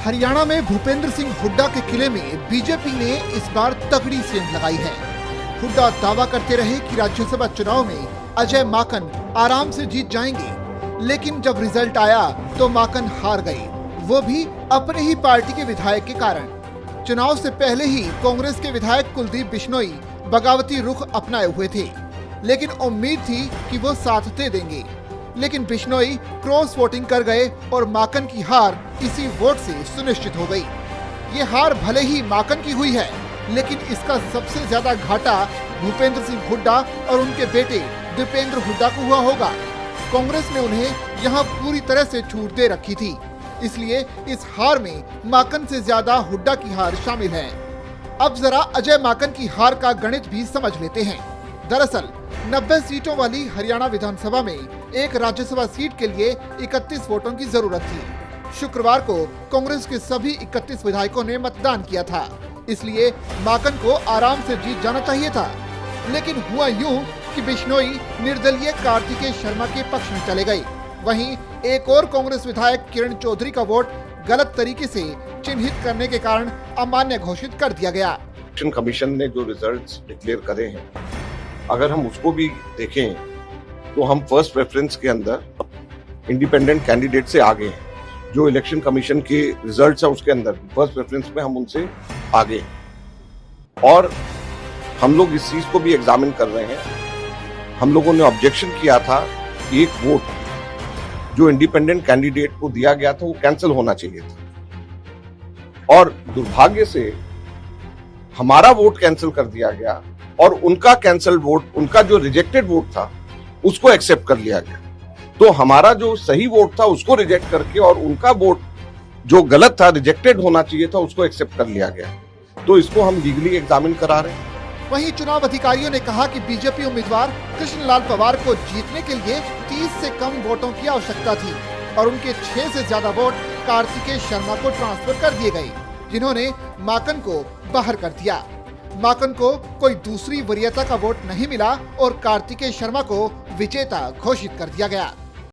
हरियाणा में भूपेंद्र सिंह हुड्डा के किले में बीजेपी ने इस बार तगड़ी सेंध लगाई है। हुड्डा दावा करते रहे कि राज्यसभा चुनाव में अजय माकन आराम से जीत जाएंगे, लेकिन जब रिजल्ट आया तो माकन हार गए, वो भी अपने ही पार्टी के विधायक के कारण। चुनाव से पहले ही कांग्रेस के विधायक कुलदीप बिश्नोई बगावती रुख अपनाए हुए थे, लेकिन उम्मीद थी कि वो साथ दे देंगे। लेकिन बिश्नोई क्रॉस वोटिंग कर गए और माकन की हार इसी वोट से सुनिश्चित हो गई। ये हार भले ही माकन की हुई है, लेकिन इसका सबसे ज्यादा घाटा भूपेंद्र सिंह हुड्डा और उनके बेटे दीपेंद्र हुड्डा को हुआ होगा। कांग्रेस ने उन्हें यहाँ पूरी तरह से छूट दे रखी थी, इसलिए इस हार में माकन से ज्यादा हुड्डा की हार शामिल है। अब जरा अजय माकन की हार का गणित भी समझ लेते हैं। दरअसल 90 सीटों वाली हरियाणा विधानसभा में एक राज्यसभा सीट के लिए 31 वोटों की जरूरत थी। शुक्रवार को कांग्रेस के सभी 31 विधायकों ने मतदान किया था, इसलिए माकन को आराम से जीत जाना चाहिए था। लेकिन हुआ यूं कि बिश्नोई निर्दलीय कार्तिकेय शर्मा के पक्ष में चले गए। वहीं एक और कांग्रेस विधायक किरण चौधरी का वोट गलत तरीके से चिन्हित करने के कारण अमान्य घोषित कर दिया गया। इलेक्शन कमीशन ने जो रिजल्ट्स डिक्लेयर करे हैं, अगर हम उसको भी देखें तो हम फर्स्ट प्रेफरेंस के अंदर इंडिपेंडेंट कैंडिडेट से आगे हैं। जो इलेक्शन कमीशन के रिजल्ट्स है उसके अंदर फर्स्ट प्रेफरेंस में हम उनसे आगे हैं। और हम लोग इस चीज को भी एग्जामिन कर रहे हैं। हम लोगों ने ऑब्जेक्शन किया था कि एक वोट जो इंडिपेंडेंट कैंडिडेट को दिया गया था वो कैंसिल होना चाहिए था, और दुर्भाग्य से हमारा वोट कैंसिल कर दिया गया और उनका कैंसिल वोट, उनका जो रिजेक्टेड वोट था उसको एक्सेप्ट कर लिया गया। तो हमारा जो सही वोट था उसको रिजेक्ट करके और उनका वोट जो गलत था, रिजेक्टेड होना चाहिए था, उसको एक्सेप्ट कर लिया गया। तो इसको हम लीगली एग्जामिन करा रहे हैं। वहीं चुनाव अधिकारियों ने कहा कि बीजेपी उम्मीदवार कृष्णलाल पवार को जीतने के लिए 30 से कम वोटों की आवश्यकता थी और उनके 6 से ज्यादा वोट कार्तिकेय शर्मा को ट्रांसफर कर दिए गए, जिन्होंने माकन को बाहर कर दिया। माकन को कोई दूसरी वरीयता का वोट नहीं मिला और कार्तिकेय शर्मा को विजेता घोषित कर दिया गया।